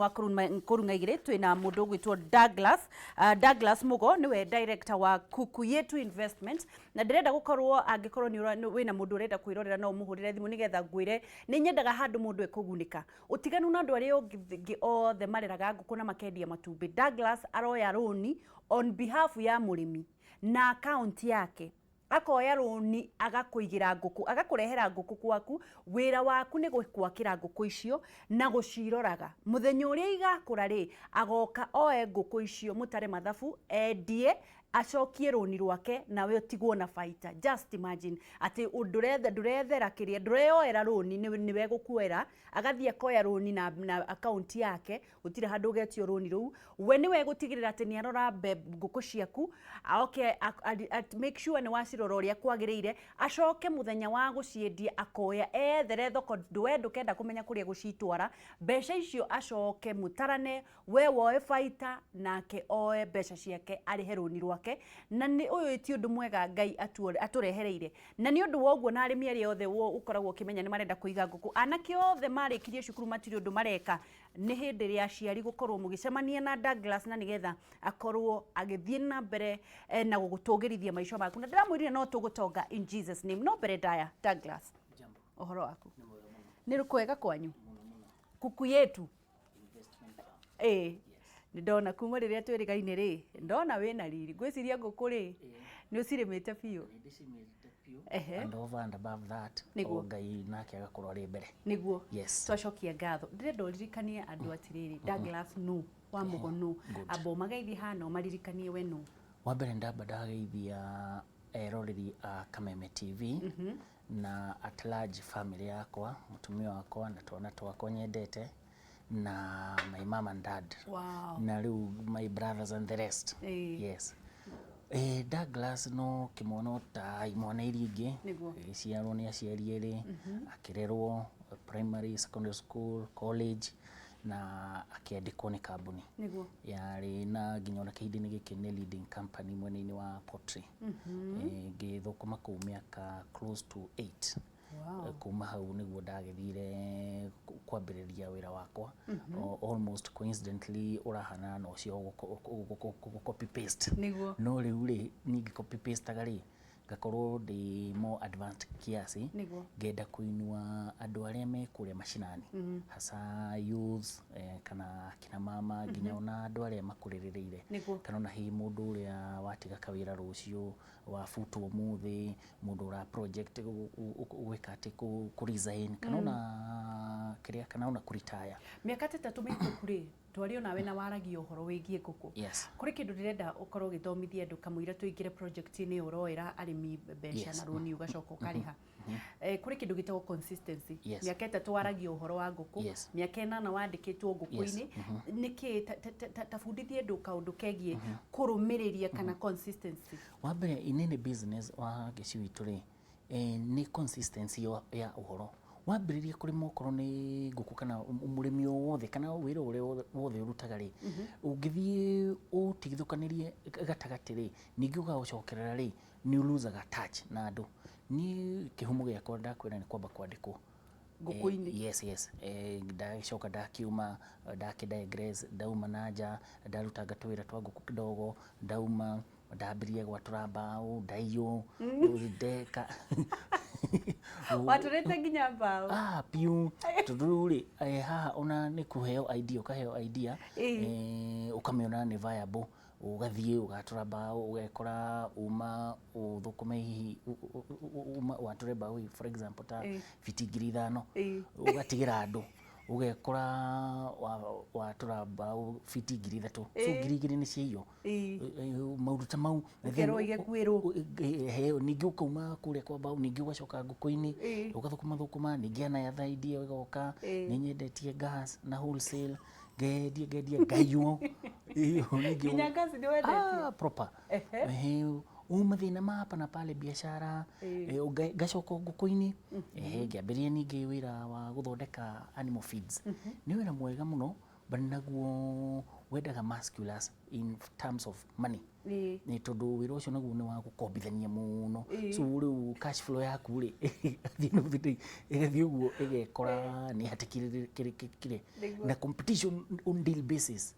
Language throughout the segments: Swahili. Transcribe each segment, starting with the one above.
wa Kurung'a Igiri twina mundu gwitwo Douglas Mugo niwe director wa Kuku Yetu Investment na ndirenda gukorwo angikorwo ni wina mundu urenda kwirorera no muhurire thimu nigetha ngwire ni nyendaga handu mundu ekugunika utiganu na andu aria ongi othe mareraga nguku na makendia matumbi. Douglas aroya roni on behalf ya murimi na account yake akoya roni agakuigira nguku agakurehera nguku kwaku wira waku ni gwakira nguku icio na guciroraga muthenya uria igakura ri agoka oe nguku icio mutare mathabu endie acokie roni rwake nawe utigwo na baita. Just imagine ati ndurethera kiria ndureyoera roni niwe gukuera agathie akoya roni na account yake utire handu ugetio roni ru we niwe gutigirira ati ni arora nguku ciaku okay make sure ni wacirora uria kwagiriire acoke muthenya wa guciendia akoya ethere thoko ndukenda kumenya kuria gucitwara mbeca icio acoke mutarane we woe baita nake oe mbeca ciake arihe roni rwake na ni uyu ti undu mwega Ngai aturehereire na ni undu woguo na arimi aria othe ukoragwo ukimenya ni marenda kuiga nguku anake othe marikirie cukuru matiri undu mareka ni hindi ria aciari gukorwo mugicemania na Douglas na nigetha akorwo agithie na mbere na gugutugirithia maisha maku na ndiramwirire no tugutonga in Jesus name. No mbere daya Douglas jambo ohoro waku ni rukwega kwanyu Kuku Yetu ndona kuma riria twirigaine ri ndona wina riri gwiciria nguku ri ni ucirimite biu and over and above that Ngai nake agakorwo ari mbere niguo yes twacokia ngatho ndirenda uririkanie andu atiriri Douglas no wa Mugo no abo magaithi hano maririkanie we no wa mbere ndamba ndageithia eroreri a Kameme TV na at large family yakwa mutumia wakwa na twana twakwa nyendete na my mom and dad na riu my brothers and the rest yes Douglas no kimono ta imwana iringi ciarwo ni aciari eri akirerwo primary secondary school college na akiandikwo ni kambuni yari na nginya na kihindi-ini giki ni leading company mwena-ini wa poultry ngithukuma ku miaka close to 8 kuma hau niguo ndagithire kwambiriria wira wakwa almost coincidentally urahana no cio copy paste no riu ri ningi copy paste agari gakorwo ndi more advanced kiasi ngenda kuinua andu aria me kuria mashinani hasa youth kana kina mama nginya ona andu aria makuririreire kana ona hi mundu uria watiga kawira rucio wa futu umuthi mundu ura project gwika ati ku resign kana ona kiria kana ona kuritaya miaka 3 mikuku ri twari ona we na waragia uhoro wigie nguku kuri kindu ndirenda ukorwo githomithia andu kamwira tuingire project ni uroera arimi mbeca na roni ugacoka ukariha kuri kindu gitago consistency miaka 3 waragia uhoro wa nguku miaka 8 wandikitwo nguku-ini niki tabundithie andu kaundu kegie kurumiriria kana consistency wa mbere inene business wa giciwi turi ni consistency ya uhoro wambiririe kuri mokoro ni nguku kana umurimi wothe kana wira uria wothe urutaga ri ungithie utigithukanirie gatagati ri ningi ugacokerera ri ni uluzaga touch na andu ni kihumo giakwa ndakwira ni kwamba kwandikwo nguku-ini yes ndacoka ndakiuma ndakidigress ndauma nanja ndarutaga twira twa nguku kidogo ndauma ndambirie gwatura mbao ndaiyo ndeka waturete nginya mbao piu tuduri haha ona ni kuheo idea ukaheo idea ukamiona ni viable ugathie ugatura mbao ugekora uma uthukume hihi uma wature mbao for example ta fiti 5,000 ugatigira andu ugekora watura mbao fiti 3,000 so 2,000 ni cio mauruta mau ngero igekuirwo ningi ukauma kuria kwa mbao ningi ugacoka nguku-ini ugathukuma ningi ana ya idea ugoka ni nyendetie gas na wholesale gedia gayo ningi nginya gas ni wendetie proper umathina mapa na pale biashara gacoka nguku-ini ngiambiria ningi wira wa guthondeka animal feeds ni wira mwega muno bali naguo wendaga musculars in terms of money ni tondu wira ucio naguo ni wa gukombithania muno so riu cash flow yaku ri igathii uguo igekora ni hatikire na competition on daily basis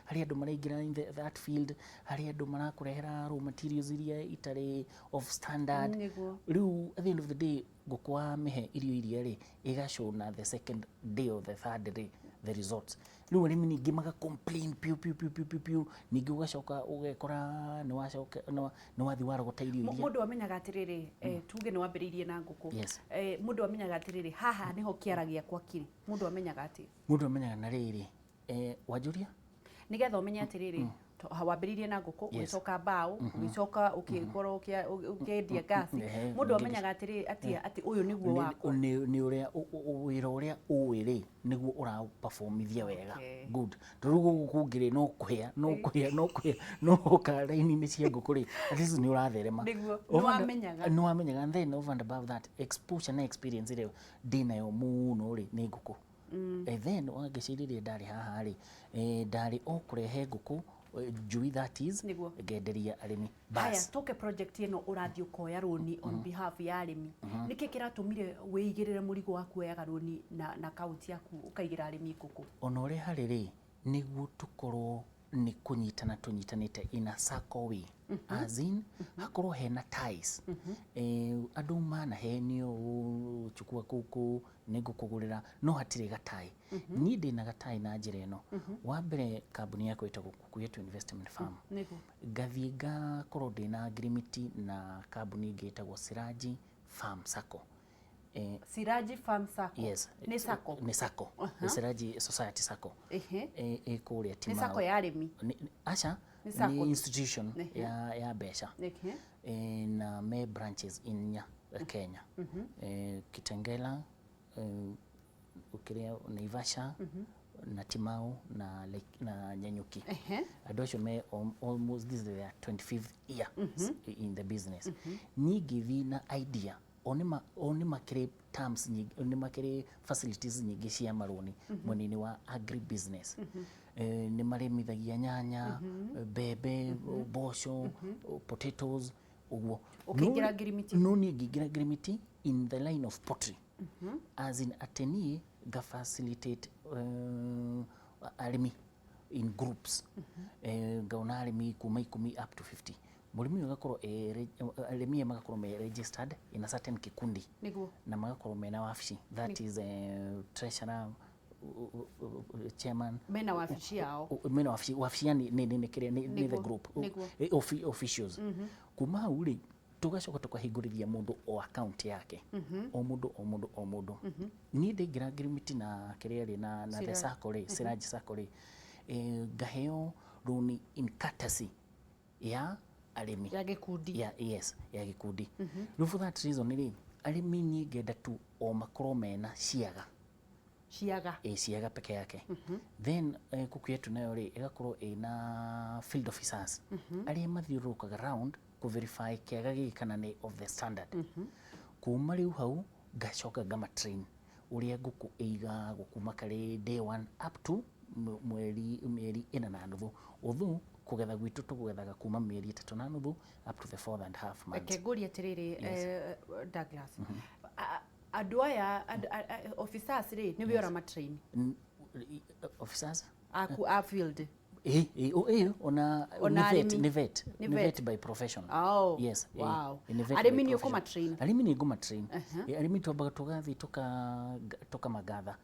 hari andu maraingira in that field hari andu marakurehera raw materials iria itari of standard riu at the end of the day gukwa mehe irio ri igashow na the second day or the third day the results riu arimi ningi maga complain piu ningi ugacoka ugekora ni wacoka ni wathi warogota irio iria mundu amenyaga atiriri tuge ni wambiriirie na nguku mundu amenyaga atiriri haha niho kiaragia kwa kiri mundu amenyaga ati mundu amenyaga na riri wajuria nigetha umenye atiriri wambiriirie na nguku ugicoka mbao ugicoka ukikorwo ukiendia gasi mundu amenyaga atiriri ati uyu niguo wako ni uria wira uria uwiri niguo ura performithia wega good turugu kungire no kuhia no ka raini ni cia nguku ri at least ni uratherema niguo no wamenyaga and then over and above that exposure na experience ile dina yo muno ri ni nguku then wangiciririe ndari haha ri ndari okurehe nguku Jui that is genderia arimi bas haya toke project ino urathi ukoya roni on behalf ya arimi niki kiratumire weigirire murigo waku oyaga roni na account yaku ukaigira arimi nguku onore hariri niguo tukorwo ni kunyitana tunyitanite ina circle way as in hakorwo hena ties andu mana henio chukua kuku ningukugurira no hatire gatai ni ndina gatai na njira ino wa mbere kambuni yako itagwo Kuku Yetu Investment Farm gathie ngakorwo ndina agreement na kambuni ingi itagwo Siraji Farm Sacco Siraji Farm Sacco yes ni Sacco Siraji Society Sacco kuria tima ni Sacco ya arimi acha ni institution ya besha na me branches in Kenya Kitengela ukiria Naivasha na Timau na Nyanyuki adosho me almost this is their 25th year in the business ni give na idea onima kire terms nyingi onima kire facilities nyingi cia maroni mwenini wa agri business ni maremithagia nyanya bebe bosho potatoes uguo ukigira agreement no ni ngigira agreement in the line of pottery as in ateni ga facilitate arimi in groups gauna arimi kuma 10 up to 50 murimi agakorwo arimi magakorwo me registered in a certain kikundi na magakorwo mena wafici that is treasurer chairman mena wafici yao mena wafici ni kire ni the group officials kuma uri tugacoka tukahingurithia mundu o account yake o mundu ni ndengira agreement na kire na the circle Siraji circle gaheo runi in courtesy ya arimi ya gikundi yes ya gikundi for that reason ni arimi ni ngenda tu o makoro mena ciaga ciaga peke yake then Kuku Yetu nayo ri igakorwo ina field officers aria mathiurukaga around ku verify kiaga gikana ni of the standard kuma riu hau gacoka ngama train uria nguku eiga gukuma kare day 1 up to mweri ina na nuthu uthu kugetha gwitu tugethaga kuma mieri 3 na nuthu up to the 4.5 months keguria tiriri Douglas andu aya officers ri ni wiora matrain officers a field ona vet by profession yes wow arimi ni ukuma train arimi ni nguma train arimi twambaga tugathi tuka magatha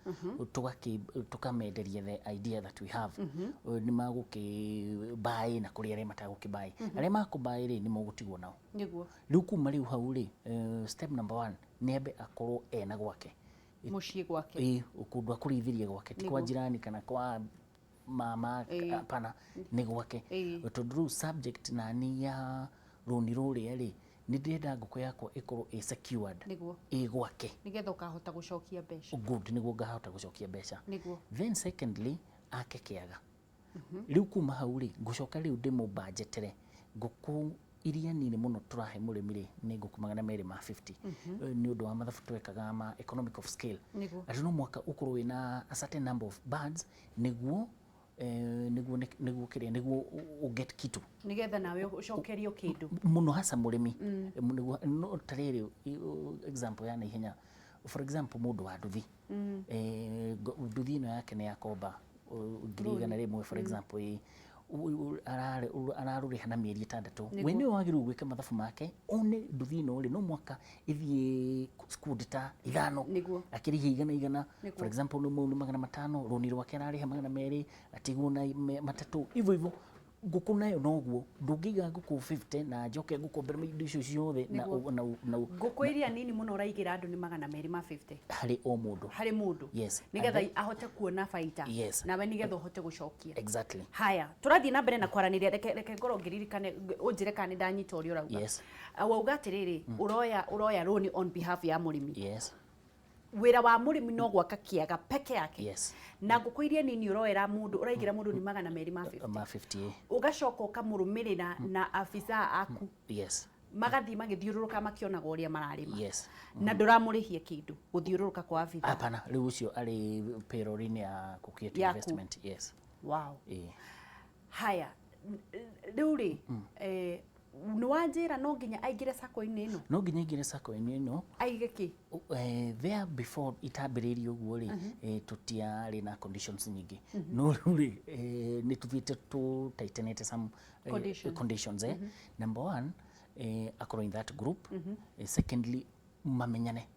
tukamenderia the idea that we have ni maguki buy na kuri aria matagukibai aria makubai ri ni mugutigwo nao niguo riu kuma riu hau ri step number 1 ni ambe akorwo ena gwake mucii gwake ukundwa kurithiria gwake ti kwa jirani kana kwa mama pana ni gwake tondu subject na ni ya roni ruri ri ni ndenda nguku yakwa ikorwo secured gwake nigetha ukahota gucokia mbeca good niguo ngahota gucokia mbeca niguo then secondly ake kiaga riu kuma hau ri ngucoka riu ndimo budgetere nguku iria nini muno turahe murimi ri ni nguku 250 ni undu wa mathabu twekaga ma economic of scale ati no mwaka ukorwo wina a certain number of birds niguo niguo uget kitu nigetha nawe ucokerio kindu muno hasa murimi no tariri example ya naihenya for example mundu wa nduthi nduthi no yake ni yakomba ngirigana rimwe for example araruriha na mieri 6 we ni wagiru gwika mathabu make one nduthi no ri no mwaka ithie skudita 5 akiriha igana for example no mu 500 runi rwake arariha 200 atigwo na 3 hivyo nguku nayo noguo ndungiga nguku 50 na njoke nguku mbere indo icio ciothe na nguku iria nini muno uraigira andu ni 250 hari mundu yes nigetha ahote kuona baita nawe nigetha uhote gucokia exactly haya turathie na mbere na kwaraniria reke ngoro ngiririkane unjire kana ndanyita uri urauga yes wauga atiriri uroya loan on behalf ya murimi yes wira wa murimi no gwaka kiaga peke yake yes na nguku iria nini uroera mundu uraigira mundu ni 250 ugacoka ukamurumirira na afisa aku yes magathi magithiururuka makionaga uria mararima yes na nduramurihia kindu guthiururuka kwa afisa hapana riu ucio ari payroll ya Kuku Yetu Investment yes wow haya riu ri ni wanjira no nginya aingire sako-ini ino no nginya aingire sako-ini ino aige ki there before itambiririe uguo ri tutiari na conditions nyingi no ri ni tuthiite tu tightenete some conditions number 1 akorwo in that group secondly mamenyane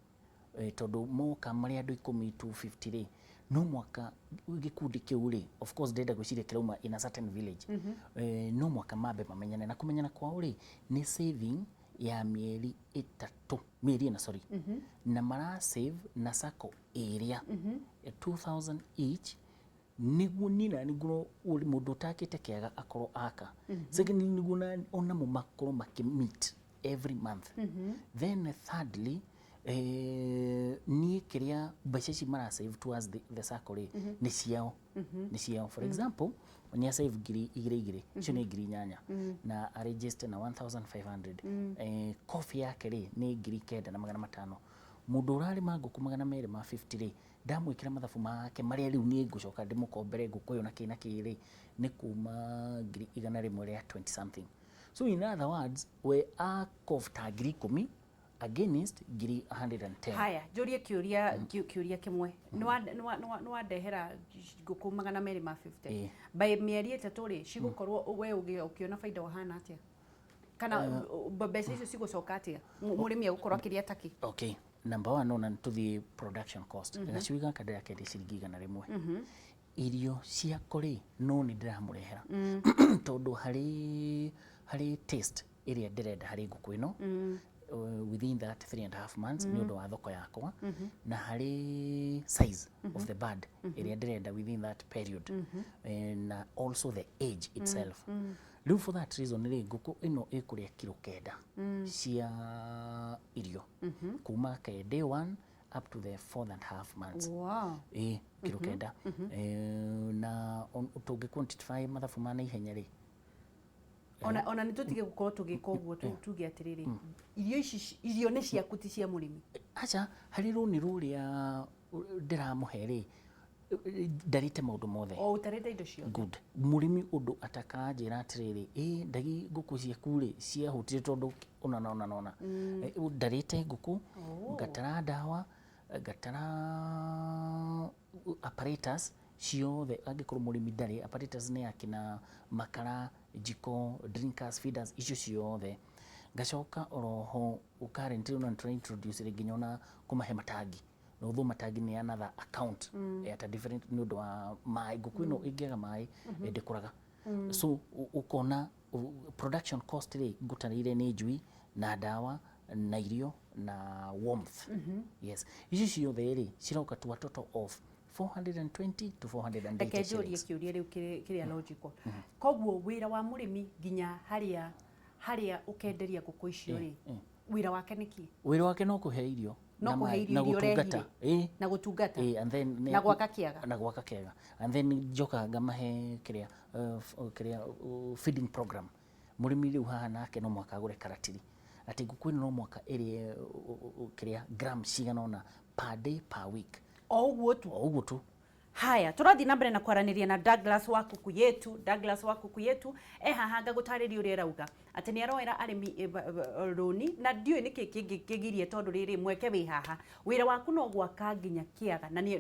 tondu moka mari andu 10 to 50 ri no mwaka gikundi kiu ri of course ndenda gwiciria kirauma in a certain village no mwaka mambe mamenyane na kumenyana kwao ri ni saving ya mieri 3 na mara save na sako area 2000 each niguo nina niguo uri mundu utakite kiaga akorwo aka second niguo na ona mu makorwo makimeet every month then thirdly ni kiria mbeca ici mara save towards the circle ni ciao for example ni save igiri icio ni ngiri 8 na register na 1500 coffee yake ri ni ngiri 9,500 mundu urarima nguku 250 ri ndamwikira mathabu make maria riu ni ngucoka ndimukombere nguku yo na kina kiri ni kuma ngiri 100 ria 20 something so in other words we are kofta ngiri 10 against ngiri 110 haya njurie kiuria kimwe ni wandehera nguku 250 by mieri 3 ri cigukorwo we ukiona faida wahana atia kana mbeca icio cigucoka atia murimi agukorwo akiria taki okay number 1 ona to the production cost gaciwiga kadira kedi ciringi 100 irio cia kuri no ni ndiramurehera tondu hari taste iria ndirenda hari nguku ino within that 3.5 months ni undu wa thoko yakwa na hari size of the bird iria ndirenda within that period and also the age itself riu for that reason ri nguku ino ikuria kilo 9 cia irio kuma ke day 1 up to the 4.5 months wow kilo 9 na utungi quantify mathabu mana ihenya ri ona nitutige gukorwo tugika uguo tuge atiriri irio ni ciaku ti cia murimi acha hari runi ruria ndiramuhe ri ndarite maundu mothe utarite indo cio good murimi undu atakanjira atiriri ndagi nguku ciaku ri cia hutire tondu ona ndarite nguku ngatara dawa ngatara apparatus ciothe angikorwo murimi ndari apparatus ni akina makara jiko drinkers feeders icio ciothe ngacoka oroho currently una introduce nginya ona kumahe matangi no tho matangi ni another account at a different node wa mai nguku ino ingiaga mai ndikuraga so ukona production cost ri ngutanire ni njui na dawa na irio na warmth yes icio ciothe ri ciroka to a total of 420 to 480 shillings. Kiuria riu kiria logical. Koguo wira wa murimi nginya haria ukenderia nguku icio ri. Wira wake niki? Wira wake no kuhe irio. No kuhe irio regire. Na gutungata. And then na gwaka kiaga. Na gwaka kiaga. And then joka ngamahe kiria feeding program. murimi riu haha nake no mwaka agure karatiri ati nguku ino no mwaka iri kiria gram cigana ona per day per week o uguo tu haya turathi na mbere na kwaraniria na Douglas wa Kuku Yetu. Douglas wa Kuku Yetu haha ngagutariria uria rauga ati ni aroera arimi roni na ndiu ni kigirie tondu riri mweke wi haha wira waku no gwaka nginya kiaga na ni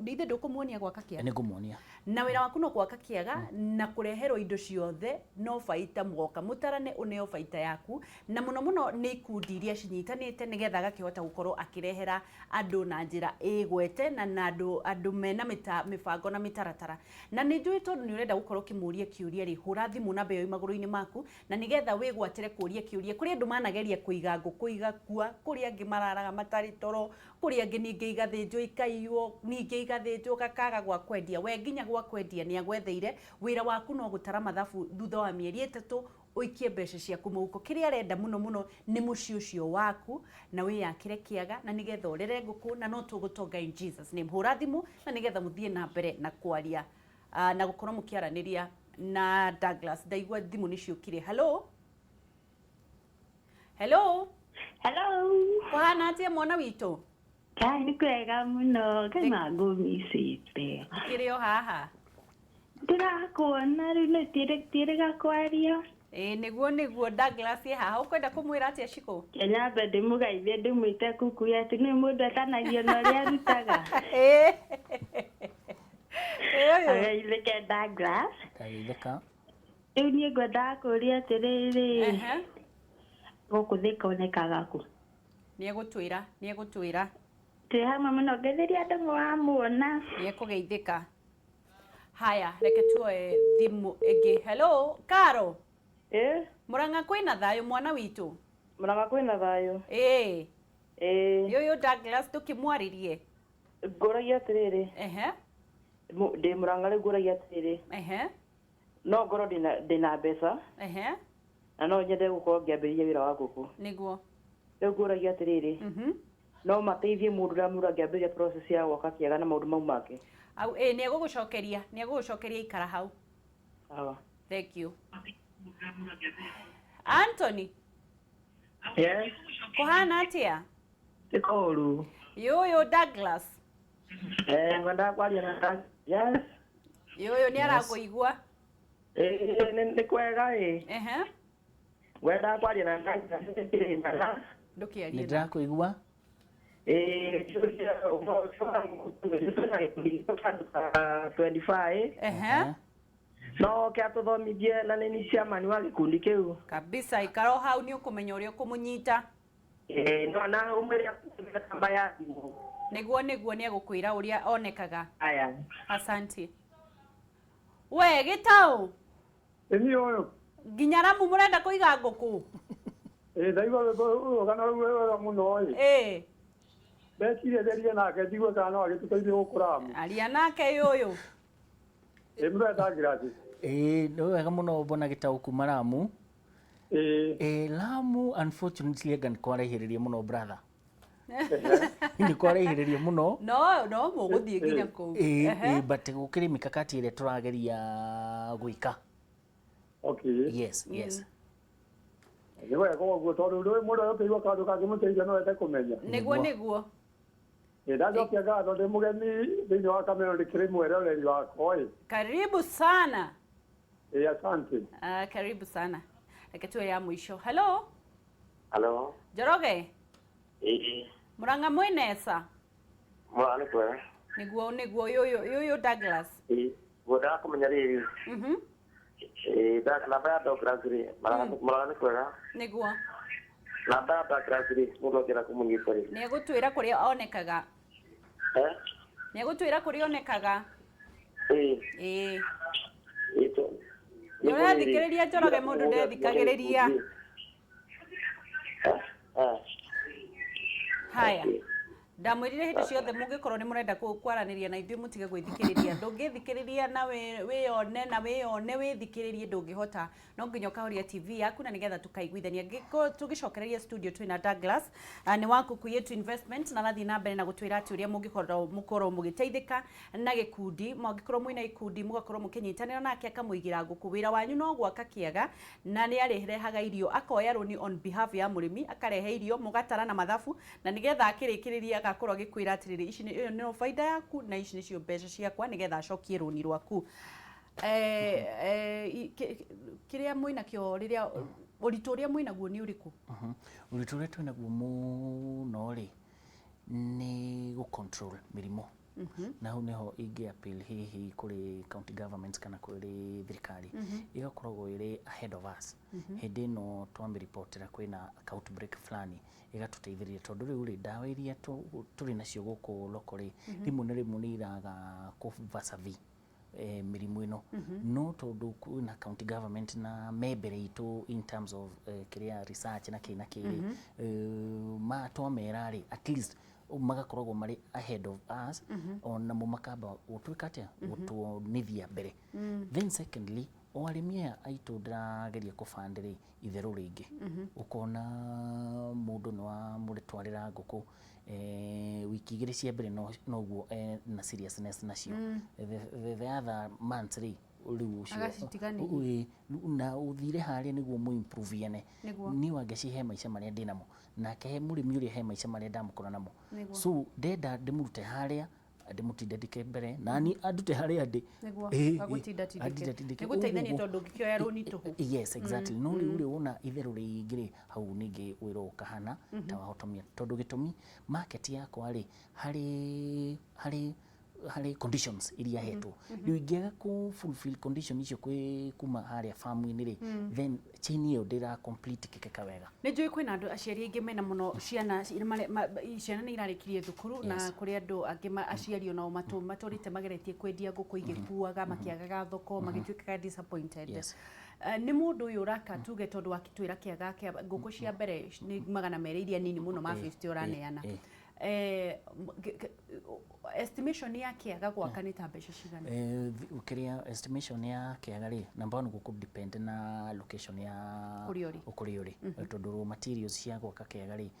ithe ndukumuonia gwaka kiaga ni ngumuonia na wira waku no gwaka kiaga na kureherwo indo ciothe no baita mwoka mutarane uneo baita yaku na muno ni ikundi iria cinyitanite nigetha gakihota gukorwo akirehera andu na njira igwete na andu mena mibango na mitaratara na ni njui tondu ni urenda gukorwo kimuria kiuria ri hura thimu na mbeyo maguru-ini maku na nigetha wigwatire kuria kiuria kuri andu manageria kuiga nguku igakua kuri angi mararaga matari toro kuri angi ninge igathinjwo ikaiywo ninge igathinjwo gakaga gwa kwendia we nginya gwa kwendia ni agwetheire wira waku no gutara mathabu thutha wa mieri 3 uikie mbeca ciaku muhuko kiria arenda muno ni muci ucio waku na wiyakire kiaga na nigetha urere nguku na no tugutonga in Jesus name hura thimu na nigetha muthie na mbere na kwaria na gukorwo mukiaraniria na Douglas ndaigua thimu ni ciukire hello kuhana atia mwana witu Kai ni kwega muno kana ngumisite kirio haha ndirakuona riu ni tire gakwaria niguo Douglas haha ukwenda kumwira atia ciko Kenya bende mugaithie ndimwite Kuku Yetu ni mundu atanagio na ria rutaga Ageithike Douglas ageithika riu ni ngwenda kuria atiriri guku thika onekaga ku ni egutwira te hamwe muno ngetheria andu wamuona ni ekugeithika haya reke tuoe thimu igi hello Karo Murang'a kwina thayo mwana witu Murang'a kwina thayo yo Douglas tukimwaririe nguragia atiriri ndi Murang'a riu nguragia atiriri no ngoro ndina mbeca na no nyende gukorwo ngiambiriria wira wa nguku niguo riu nguragia atiriri no mateithie mundu uria mundu angiambiriria process ya gwaka kiaga na maundu mau make au ni egugucokeria ikara hau thank you Anthony Yes kuhana atia Tikoru yo Douglas ngwenda kwaria na Douglas yes yo ni arakuigua ni kwega ngwenda kwaria na Douglas ndukiaria ndirakuigua no ke atuthomithie na ni chairman wa gikundi kiu kabisa ikaro hau ni ukumenya uria ukumunyita no na umwe namba ya niguo ni egukwira uria onekaga aya asante we GITAU ni oyo nginya LAMU murenda kuiga nguku ndaigua kana wewe muno Bekire nake ndigwe kana no agituteithie gukuramu aria nake yuyu murenda ngirati no wega muno bona GITAU kuma LAMU LAMU unfortunately gan kwarehiririe muno brother ni kwarehiririe muno no muguthie nginya ku but gukiri mikakati ile turageria gwika yes Niwe ko tondu ndo mundu yoteirwo kandu kangimuteithia no ete kumenya niguo ndajokia ngatho ndi mugeni thiini wa Kameme ndikiri mweroreri wakwa karibu sana asante karibu sana reke tuwe ya mwisho hello Njoroge Murang'a mwinesa mwana kwa niguo yo Douglas goda kumenya riri namba ya Douglas ri Murang'a kwega niguo namba ya Douglas ri mundu akira kumunyita ri ni egutwira kuria onekaga ni egutwira kuria onekaga ito ni urathikiriria Njoroge mundu ndethikagiriria haya ndamwirire hindi ciothe mungikorwo ni murenda kwaraniria na ithuĩ mutige gwithikiriria ndungithikiriria na wiyone na wiyone withikiririe ndungihota no nginya ukahoria TV yaku na nigetha tukaiguithania tugicokereria studio twina Douglas ni wa Kuku Yetu Investment na nathi na mbere na gutwira ati uria mugikorwo mugiteithika na gikundi mugikorwo mwina ikundi mugakorwo mukinyitanira nake akamuigira nguku wira wanyu no gwaka kiaga na ni arehaga irio akoya roni on behalf ya murimi akarehe irio mugatara na mathabu na nigetha akirikiriria agakorwo agikwira atiriri ici no faida yaku na ici nicio mbeca ciakwa nigetha acokie roni rwaku kiria mwina kio riria uritu uria mwina guo ni uriku uritu uria twina guo muno ri ni go control mirimo na hau neho ingi appeal hihi kuri county governments kana kuri thirikari igakoragwo iri ahead of us hindi no twambi reportera kwina outbreak flani igatuteithĩrĩria tondu riu ri dawa iria turi nacio guku locally rimwe ni iraga kuvasavi mirimu ino no tondu kwina county government na membere itu in terms of kiria research na kina kiri ma twamera ri at least magakoragwo mari ahead of us ona mo makamba gutwika atia gutunithia mbere then secondly oarimia aitu ndirageria kufandiri itheru ringi ukona mundu no muritwarira nguku wiki igiri cia mbere no guo na seriousness nacio the other months ri riu ucio na uthire haria niguo mu improve yene ni wangecihe maica maria ndinamo na ke murimi uri he maica maria ndamukora namo so ndenda ndimurute haria ndimutindike mbere nani andute haria ndi niguteithania tondu ngikioya roni tuhu yes exactly no uri wona itheru ringire hau ningi wiro kahana ta wahotomia tondu gitumi market yakwa ri hari conditions iria hetwo riu ingega ku fulfill condition icio kwi kuma haria farm-ini ri then chain iyo ndira complete kikeka wega ni njui kwina andu aciari ingi mena muno ciana ni irarikirie thukuru na kuri andu angi aciari nao maturite mageretie kwendia nguku igikuaga makiagaga thoko magituikaga disappointed ni mundu uyu uraka tuge tondu akitwira kiaga kia nguku cia mbere ni 200 iria nini muno ma 50 uraneana estimation ya kiaga gwaka ni ta mbeca cigana ukiria estimation ya kiaga ri number 1 guku depend na location ya ukuriori tondu materials cia gwaka kiaga ri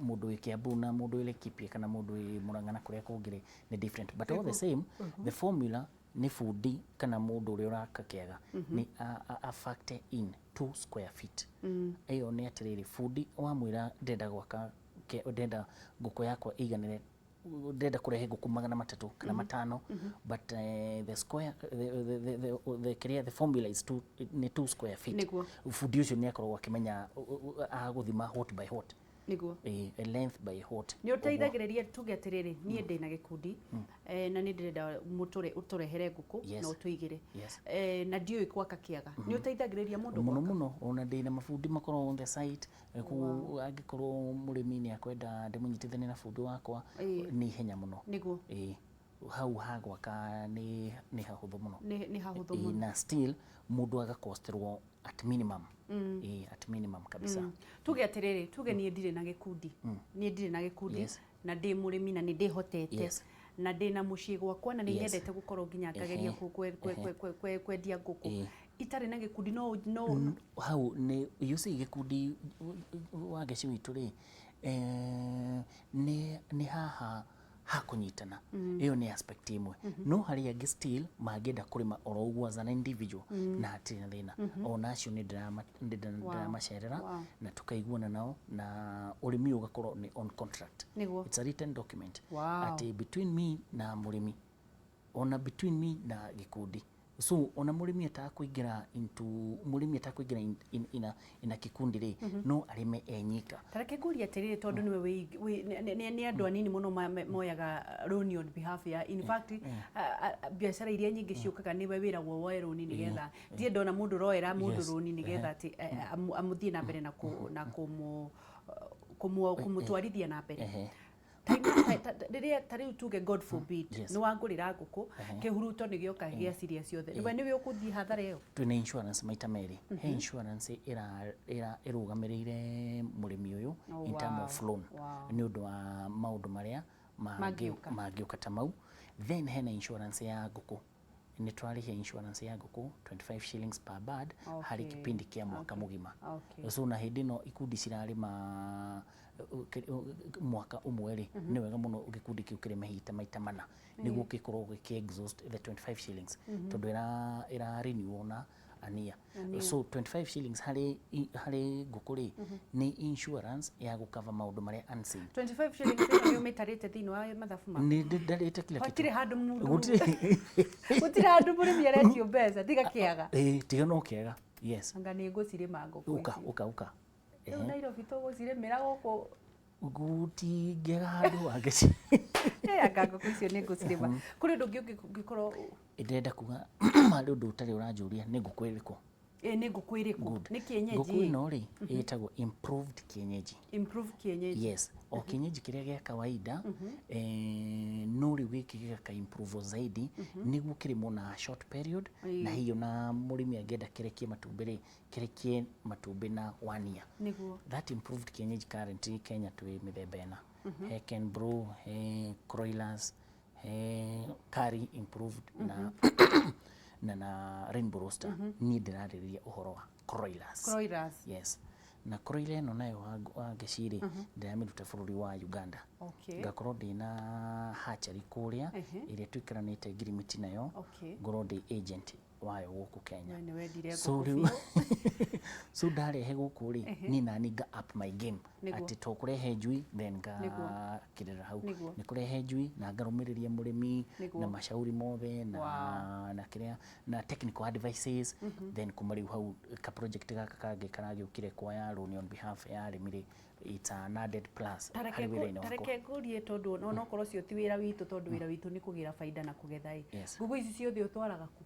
mundu wi Kiambu na mundu wi Laikipia kana mundu wi Murang'a na kuria kungire ni different but all the same the formula ni foodi kana mundu uri uraka kiaga ni a factor in 2 square feet ayo ni atiriri foodi wa mwira ndenda gwaka ndenda nguku yakwa iganire ndenda kurehe nguku 300 kana 5 but the square the formula is 2 square feet foodi ucio ni akorwo akimenya aguthima hot by hot niguo length by hot ni uteithagiriria tuge atiriri nie ndina gikundi na ni ndirenda uturehere nguku na utuigire na ndioi gwaka kiaga ni uteithagiriria mundu muno ona ndina mafundi makorwo on the site ku angikorwo murimi ni akwenda ndimunyitithanie na fundi wakwa ni henya muno niguo hau hagwaka ni hahuthu muno ni hahuthu muno na still mundu agakosterwo at minimum at minimum kabisa tuge atiriri tuge ni ndire na gikundi ni ndire na gikundi na ndi murimi na ni ndihotete na ndina mucii gwakwa na ni nyendete gukorwo nginya ngageria kwendia nguku itari na gikundi no hau ni yusi gikundi wa geci witu ri ni haha hakunyitana iyo ni aspect imwe no hari angi still magenda kurima orogwa as an individual na hatina thina ona acio ni ndamacerera na tukaiguana nao na urimi ugakorwo ni on contract it's a written document at between me na murimi ona between me na gikundi so ona murimi atakuingira into murimi atakuingira ina kikundi ri no arime enyika tareke nguri atiriri tondu niwe ni andu anini muno moyaga loan on behalf ya in fact biashara iria nyingi ciukaga niwe wira woe loan nigetha ndie ndona mundu roera mundu loan nigetha ati amuthie na mbere na kumutwarithia na mbere riria tari tuge God forbid ni wangurira nguku kihuruto ni gioka gia serious yothe niwe ukuthii hathara iyo twina insurance maita meri he insurance irugamirire murimi uyu in term of loan ni undu wa maundu maria magiuka ta mau then hena insurance ya nguku ni twarihe insurance ya nguku 25 shillings per bird hari kipindi kia mwaka mugima so na hindi no ikundi cirarima mwaka umwe ni wega muno ugikundi kiu kirime hita maita mana niguo gikorwo giki exhaust the 25 shillings tondu ira renew na ania so 25 shillings hari ngukuri ni insurance ya gukava maundu maria unseen 25 shillings ni umetarite thini wa mathafu ma ni ndarite kila kitu gutire handu mundu gutire handu muri aretio mbeca tiga kiaga tiga no kiaga yes anga ni ngucirima nguku uka Nairobi to gucirimira guku gutingega handu wangeci anga nguku icio ni ngucirima kuri ndungi ungikorwo ndenda kuga mari undu utari uranjuria ni nguku iriku ni nguku iriku ni kienyeji nguku ino ri itagwo improved kienyeji yes o kienyeji kiria gia kawaida no ri wiki gika improve zaidi niguo kirimo na short period na hiyo na murimi angenda kirekie matumbiri kirekie matumbi na 1 year niguo that improved kienyeji currently Kenya twi mithemba ena he Ken Brew he Croilers he Curry improved na Rainbow Roaster ni ndirariria uhoro wa Croilers yes na Croiler no nayo wangeciri ndamiruta bururi wa Uganda ngakorwo ndina hatchery kuria iria twikiranite agreement nayo ngorwo ndi agent wayo guku Kenya so ndarehe guku ri ni nani nga up my game ati to kurehe njui then nga kirera hau ni kurehe njui na ngarumiriria murimi na mashauri mothe na kiria na technical advices then kumari hau ka project gaka kage karagiukire kwa ya loan on behalf ya arimi it's an added plus tareke ngurie tondu no korwo cio ti wira witu tondu wira witu ni kugira faida na kugetha nguku ici ciothe utwaraga ku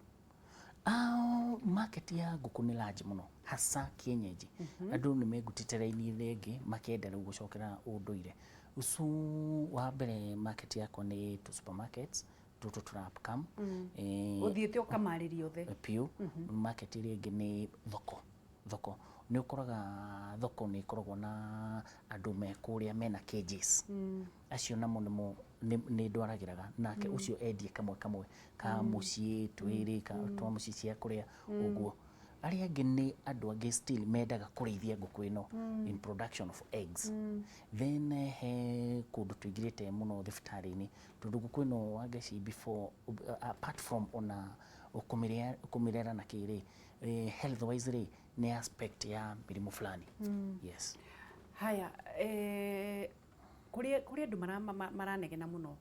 market ya nguku ni large muno hasa kienyeji andu ni megutite raini rege makenda riu gucokera unduire usu wa mbere market yako ni to supermarkets tutu turapcam uthiete ukamariria othe pio market rege ni thoko ni ukoraga thoko ni ikoragwo na andu mekuria mena cages acio namo ni ndwaragiraga nake ucio endie kamwe ka mucii twiri ka twa mucii cia kuria uguo aria angi ni andu angi still mendaga kurithia nguku ino in production of eggs then he kundu twigirite muno thibitari-ini tondu nguku ino wangeci before apart from ona ukumirera na kiri health wise ri ni aspect ya mirimu fulani yes haya kuria andu maranegena muno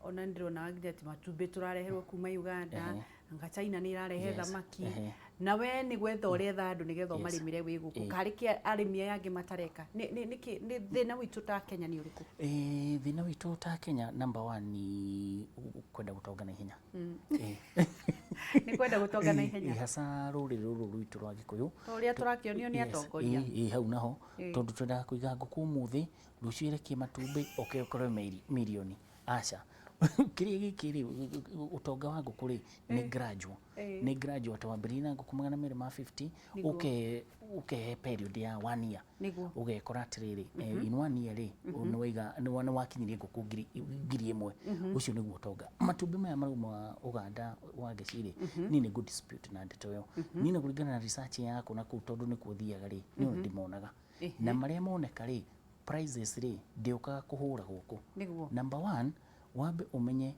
ona ndirona wagira ati matumbi turareherwo kuma Uganda anga China ni irarehe thamaki na we ni gwetha uretha andu nigetha marimire wi guku kariki arimi yangi matareka ni thina witu ta Kenya ni uriku thina witu ta Kenya number 1 ni kwenda gutonga na ihenya ni kwenda gutonga na ihenya hasa ruri rwitu rwa Gikuyu uria turakionio ni atongoria hau naho tondu twenda kuiga nguku umuthi rucio irekie matumbi okorwo milioni aca kiria gikiri utonga wa nguku ri ni graduate wambirina nguku 250 uke period ya 1 year ugekora atiriri in 1 year ri ni waiga ni wakinyirie nguku ngiri imwe ucio niguo utonga matumbi maya maruma Uganda wangeciri ni good dispute na ndeto yo ni na kuringana na research yako na ku tondu ni kuthiaga ri ni ndimonaga na maria moneka ri prices ri ndiukaga kuhura guku number 1 wambe umenye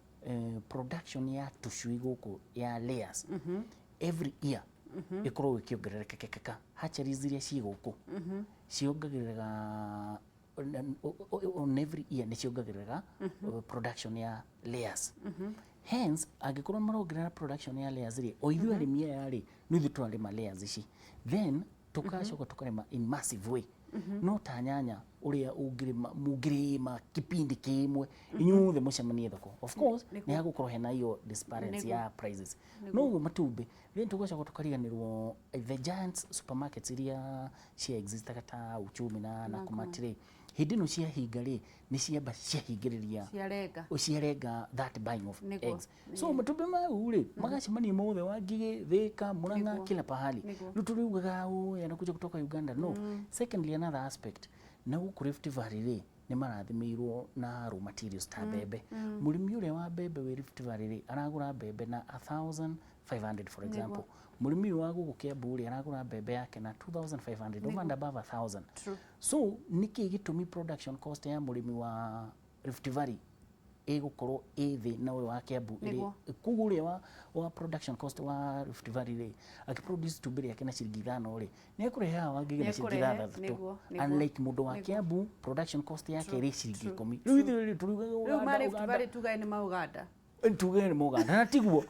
production ya tucui guku ya layers every year ikorwo ikiongerereka hatcheries iria ci guku ciongagirira on every year ni ciongagirira production ya layers hence angikorwo marongerera production ya layers ri o ithu arimi ya ri ni ithu twarima layers ici then tukacoka tukarima in massive way no ta nyanya uria mungirima kipindi kimwe inyuothe mucemanie thoko of course ni hagukorwo hena iyo disparity ya prices no matumbi then tugacoka tukariganirwo the giants supermarkets iria cia exist ta uchumi na kumatire hindi no ciahinga ri ni ciamba ciahingiriria ciarenga that buying of eggs. So matumbi mau ri magacemania mothe wa Ngigĩ, Thĩka, Murang'a, kila pahali riu turiugaga yanakuja kutoka Uganda. No. Secondly, another aspect na guku Rift Valley ri ni marathimirwo na raw materials ta mbembe. Murimi uria wa mbembe wi Rift Valley ri aragura mbembe na 1500 for example. Murimi wa guku Kiambu ri aragura mbembe yake na 2500 over and above 1000. So niki gitumi production cost ya murimi wa Rift Valley igukorwo ithi na uyu wa Kiambu iri kuguria wa production cost wa Rift Valley ri akiproduce tumbiri yake na ciringi 5 ri ni akureha wa Ngigĩ na ciringi 3 unlike mundu wa Kiambu production cost yake iri ciringi 10. Riu turugaga Rift Valley tugae ni mauganda na tiguo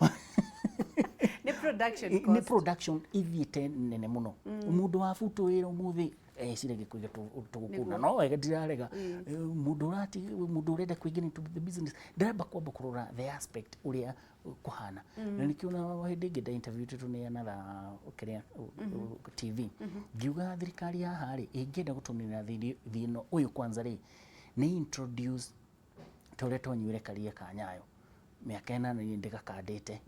ni production ithiete nene muno. Mundu wa futu wira muthi cirege kuiga tugukuna no wega ndirarega mundu urenda kuingina into the business ndiramba kwamba kurora the aspect uria kuhana na nikiona hindi ngida interview tu ni another TV ngiuga thirikari ya hari ingenda gutumira thino uyu kwanza ri ni introduce tore tonyure karia ka Nyayo miaka ena ni ndikakandite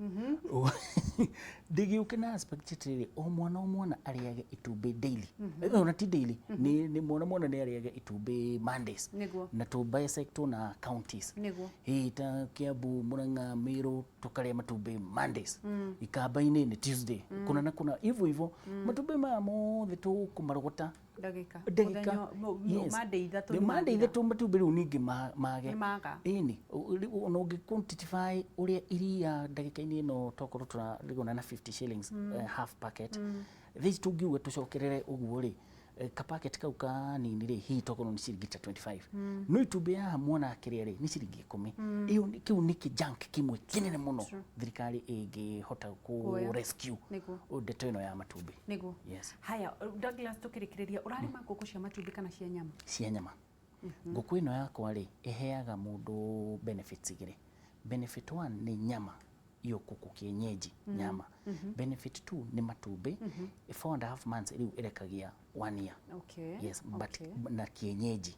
ndigiuke na aspect tiri o mwana ariage itumbi daily ona ti daily ni mwana ni ariage itumbi Mondays na to bisect na counties ta Kiambu, Murang'a, Meru tukaria matumbi Mondays Ikamba-ini ni Tuesday kuna hivyo matumbi ma mothe tukumarogota ndagika Monday ithatũ matumbĩ rĩu ningĩ mage ini ona ũngĩ quantify ũrĩa iria ndagĩka-inĩ ĩno tokorwo tũrarigana na 50 shillings half packet these tũngiuga tũcokerere ũguo rĩ ka packet kau kanini rĩ hihi tokorwo nĩ ciringi 25 no itumbĩ ya mwana akĩrĩa rĩ nĩ ciringi 10 iyo kiu nĩ junk kimwe kinene muno thirikari ĩngĩhota ku rescue ndeto ĩno ya matumbĩ. Yes. Haya Douglas tukirikiriria urarima ngũkũ cia matumbĩ kana cia nyama? Cia nyama. Ngũkũ ĩno yakwa rĩ ĩheaga mũndũ benefits igĩrĩ. Benefit 1 nĩ nyama iyo kuku kienyeji nyama. Benefit 2 ni matumbĩ 4.5 months rĩu ĩrekagia 1 year. Yes, but na kienyeji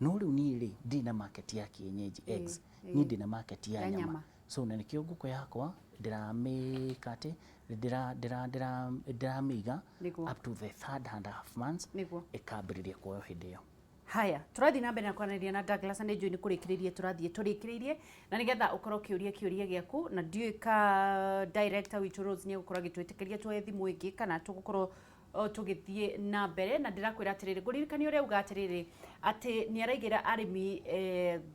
no rĩu niĩ rĩ ndi na market ya kienyeji eggs ni ndi na market ya nyama. So na nikio ngũkũ yakwa ndiramĩkate ndiramĩiga up to the 3.5 months ikambĩrĩria kuoyo hĩndĩ ĩyo. Haya turathi na mbere na kwanĩria na Douglas na njui ni kurikiririe tũrĩkĩrĩirie na nigetha ukorwo kiuria gĩaku na ndiũĩ ka director witũ Rose ni gukorwo gĩtwĩtĩkĩria tuoye thimũ ĩngĩ kana tũgũkorwo tugithie na mbere na ndirakwira atiriri nguririkani uria uga atiriri ati ni araigira arimi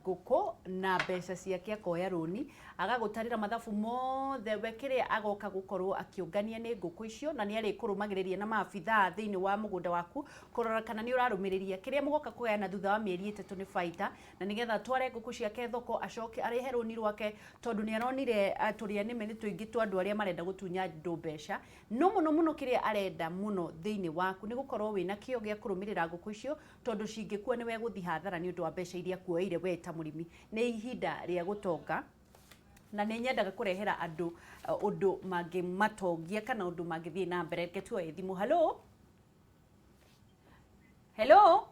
nguku na mbeca ciake akoya roni agagutarira mathabu mothe wekiria agoka gukorwo akiungania ni nguku icio na ni ari kurumagiriria na maabitha thiini wa mugunda waku kurora kana ni urarumiriria kiria mugoka kuheana thutha wa mieri 3 ni baita na nigetha tware nguku ciake thoko acoke arihe roni rwake tondu ni aronire turia nime ni tuingi twa andu aria marenda gutunya ndu mbeca no muno kiria arenda muno thiini waku ni gukorwo wina kio gia kurumirira nguku icio tondu cingikua ni we guthi hathara ni undu wa mbeca iria kuoire we ta murimi ni ihinda ria gutonga na ni nyendaga kurehera andu undu mangimatogia kana undu mangithie na mbere ketuoye thimu. Hello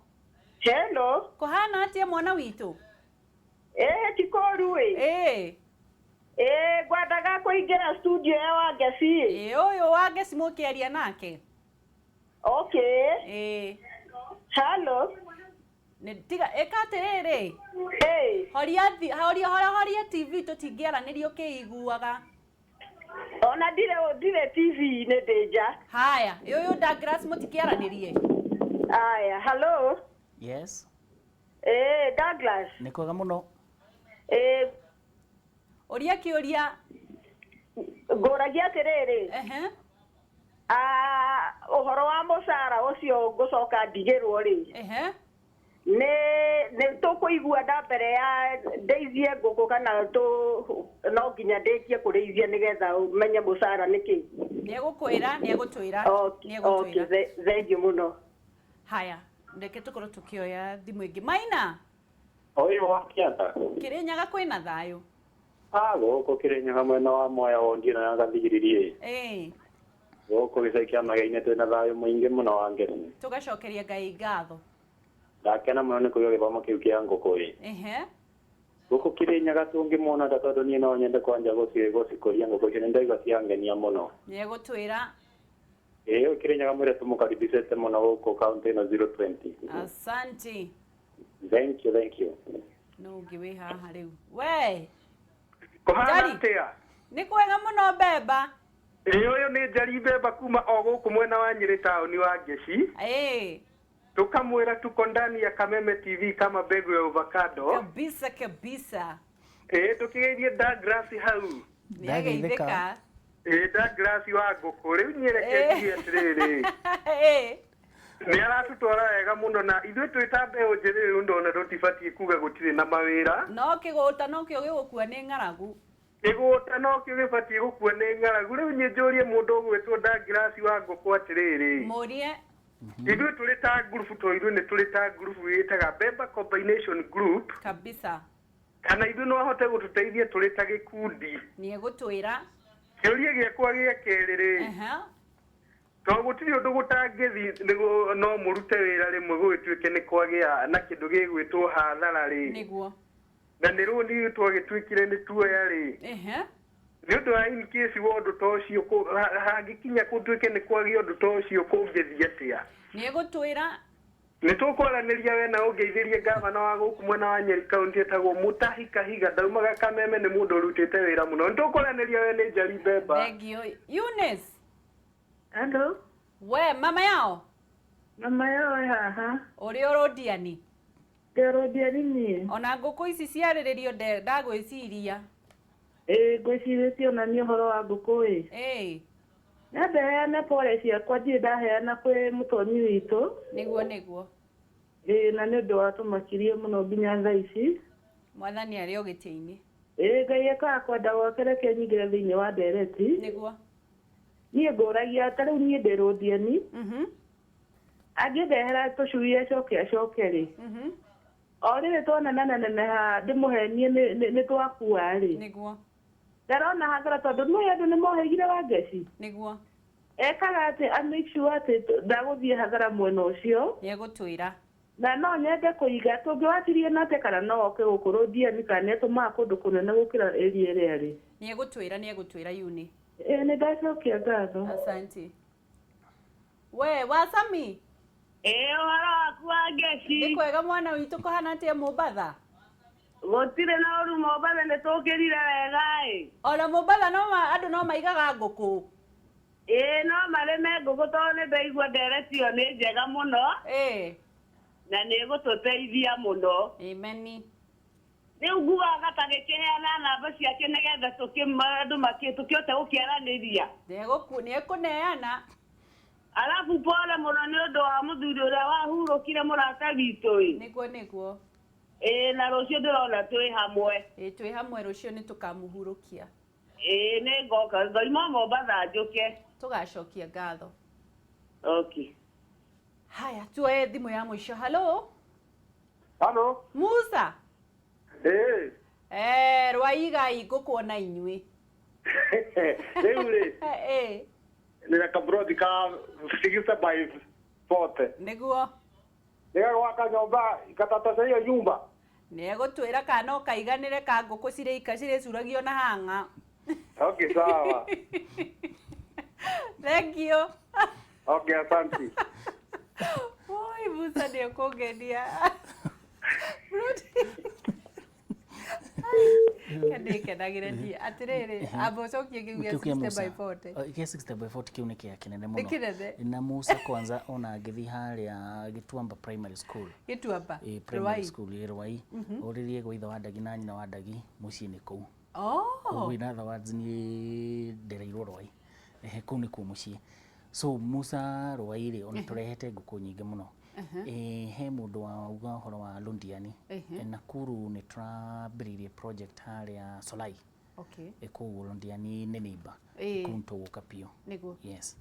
kohana atia mwana witu tikoru ngwendaga kuingira studio ya Wangeci uyu Wangeci mukiaria nake hello ne tiga ekaterere horia TV tutingiaranirio kiiguaga ona dire TV ne deja. Haya uyu Douglas mutikiaranirie haya hello. Yes Douglas nikoga muno oria kiuria ngoragia atiriri uhoro wa musara ucio ngucoka ndigirwo ri ne tukuigua nda mbere ya ndeithie nguku kana no nginya ndekie kurithia nigetha menye musara niki ni egutwira thank you muno. Haya ndeke tukorwo tukioya thimu ingi. Maina oyo wakiata Kirinyaga kwina thayo guku Kirinyaga mwena wa Moya Wondio na Gathigiririe guku gicai kia Magaine twina thayo muingi muno wa ngeri tugacokeria Ngai ngatho ndakena muno nĩ kũiga gĩthomo kĩu kĩa ngũkũ ĩ gũkũ Kirinyaga tũngĩmona ta tondũ niĩ no nyende kwanja gũcikũria ngũkũ icio nĩ ndaigua ciangenia mũno nĩ egũtwĩra Kirinyaga mwĩre tũmũkaribicĩte mũno gũkũ kaũntĩ ĩno 020 asante thank you no ũngĩ wĩ haha rĩu we kũhana atĩa nĩ kwega mũno Bemba ũyũ nĩ Njaribe kuuma o gũkũ mwena wa Nyeri taũni wa Ngeci tukamwira tuko ndani ya Kameme TV kama mbegu ya avocado kabisa tukigeithie Douglas hau nĩageithĩka Douglas wa ngũkũ rĩu nĩerekerie atĩrĩrĩ nĩ aratutwara wega mũno na ithuĩ twĩta mbeũ njĩthĩ rĩu ndona tũtibatiĩ kuga gũtirĩ na mawĩra no kĩgũta no kĩo gĩgũkua nĩ ng'aragu kĩgũta no kĩo gĩbatiĩ gũkua nĩ ng'aragu rĩu niĩ njũrie mũndũ ũgwĩtwo Douglas wa ngũkũ atĩrĩrĩ mũrie ithuĩ tũrĩ ta group to ithuĩ nĩ tũrĩ ta group ĩtaga Bemba Combination Group kabisa kana ithuĩ no ahote gũtũteithia tũrĩ ta gĩkundi nĩ egũtwĩra kĩũria gĩakwa gĩa kerĩ tondũ gũtirĩ ũndũ gũtangĩthi no mũrute wĩra rĩmwe gũgĩtuĩke nĩ kwagĩa na kĩndũ gĩgwĩtwo hathara rĩ nĩguo na nĩ rũni twagĩtuĩkire nĩ tuoya rĩ nĩ ũndũ wa in case wa ũndũ ta ũcio hangĩkinya gũtuĩke nĩ kwagĩa ũndũ ta ũcio kũngĩthiĩ atĩa nĩ egũtwĩra nĩ tũkwaranĩria we na ũngeithĩrie ngavana wa gũkũ mwena wa Nyeri kaũntĩ ĩtagwo Mutahi Kahiga ndaumaga Kameme nĩ mũndũ ũrutĩte wĩra mũno nĩ tũkwaranĩria we nĩ Njaribe Bemba thank you Eunice hello we mama yao haha ũrĩ ũrũndiani nderũndiani niĩ ona ngũkũ ici ciarĩrĩrio ndagwĩciria ngwĩcirĩtie ona nĩ ũhoro wa ngũkũ nĩndaheana pole ciakwa ndirĩ ndaheana kwĩ mũtonyi witũ nĩguo na nĩ ũndũ watũmakirie mũno nginya thaa ici mwathani arĩ o gĩtĩ-inĩ Ngai ekaga kwenda gwake reke nyingĩre thĩinĩ wa ndereti nĩguo niĩ ngũragia ta rĩu niĩ ndĩ rũndiani angĩndehera tũcui acoke rĩ o rĩrĩ twonana neneha ndĩmũhenie nĩ twakua rĩ nĩguo ndarona hathara tondũ nĩ andũ nĩ moheigire wa ngeci nĩguo ekaga atĩ make sure atĩ ndagũthiĩ hathara mwena ũcio nĩ egũtwĩra na no nyende kũiga tũngĩwacirie na atĩ kana no oke gũkũ rũndiani kana nĩtũmaga kũndũ kũnene gũkĩra area ĩrĩa rĩ nĩ egũtwĩra Yuni nĩ ndacokia ngatho asante we wa SAMMY ũhoro waku wa Ngeci nĩ kwega mwana witũ kũhana atĩa Mombatha gũtirĩ na ũru Mombatha nĩ tũkĩrire wega ona Mombatha andũ no maigaga ngũkũ no marĩme ngũkũ tondũ nĩ ndaigua ndereti ĩyo nĩ njega mũno na nĩ ĩgũtũteithia mũno ameni rĩu nguaga ta gĩkĩheana namba ciake nĩgetha andũ tũkĩhote gũkĩaranĩria nĩ ekũneana alafu pole mũno nĩ ũndũ wa mũthuri ũrĩa wahurũkire mũrata witũ nĩguo na rũciũ ndĩrona twĩ hamwe twĩ hamwe rũciũ nĩ tũkamũhurũkia nĩ ngoka ngoima Mombatha njũke tũgacokia ngatho okay haya tuoye thimũ ya mũico Halo Musa RUAI ngũkuona inyuĩ rĩu rĩ nina kabrodi ka 60/40 nĩguo gwaka nyũmba ikatata hiyo nyumba nĩ egũtwĩra kana ũkaiganĩre ka ngũkũ cirĩcuragio na hang'a okay sawa thank you okay asante oi Musa nĩ ũkũngenia kenagĩre niĩ atĩrĩrĩ ambocokie kĩu gĩa 60/40 kĩu nĩ kĩa kĩnene mũno na Musa kwanza ona ngĩthiĩ harĩa Gĩtuamba primary school RUAI RUAI ũrĩrie gwa ithe wa ndagi na nyina wa ndagi mũciĩ nĩ kũu oh in other words nĩ ndereirwo RUAI kũu nĩ kuo mũciĩ so Musa RUAI rĩ ona tũrehete ngũkũ nyingĩ mũno he mũndũ wauga ũhoro wa Londiani Nakuru nĩ tũrambĩrĩirie project harĩa Solai kũu Londiani nĩ neighbor kũu tũgũka piũ yes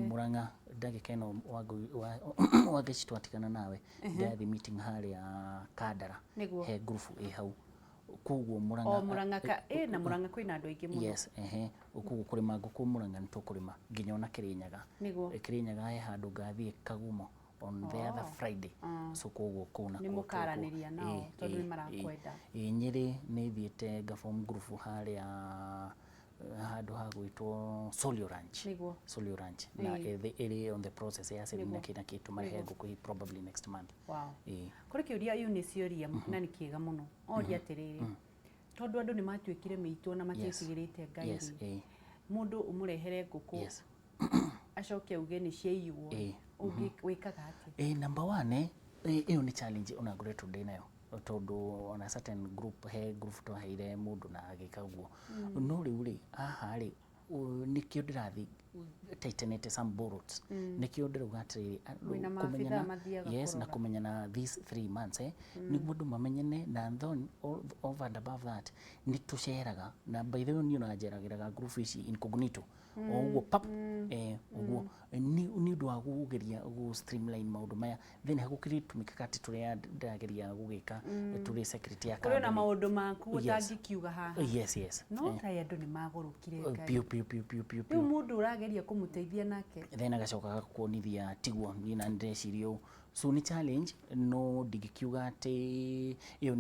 Murang'a ndagĩka ĩno wa Ngeci twatigana nawe ndathi meeting harĩa Kandara he group hau koguo Murang'a na Murang'a kwĩna andũ aingĩ mũno yes koguo kũrĩma ngũkũ Murang'a nĩ tũkũrĩma nginya ona Kirinyaga Kirinyaga he handũ ngathiĩ Kagumo on the other Friday. So koguo kuna ni mukaraniria nao tondu ni marakwenda. Nyeri ni thiete gaform group haria handu ha gwitwo Solio Ranch. Solio Ranch na iri on the process ya selina kina kitu marehe nguku probably next month. Wow. Kuri kiuria Eunice yoria na ni kiega muno. Oria atiriri. Tondu andu ni matuikire miito na maticigirite ngai. Mundu umurehere nguku. Acoke uge ni ciaiyuo. Ugi wikaga ati. Number 1 iyo ni challenge ona ngoretwo ndi nayo. Tondu on a certain group group to haire mundu na agikaguo no riu ri aha ri nikio ndirathi tightenete some borrows nikio ndiruga atiri kumenyana yes na kumenyana these 3 months ni mundu mamenyene na then over and above that ni tusheraga na by the way ni unajeragira group ici incognito oguo pap oguo ni ndu wa gugeria gu streamline maundu maya then hagukiri tumikakati turia ndageria gugika turi secretary ya kuri na maundu maku utangikiuga haha yes no tai andu ni magurukire ngai piu mundu urageria kumuteithia nake then agacoka kuonithia tiguo ni na ndecirio so ni challenge no ndigikiuga ati iyo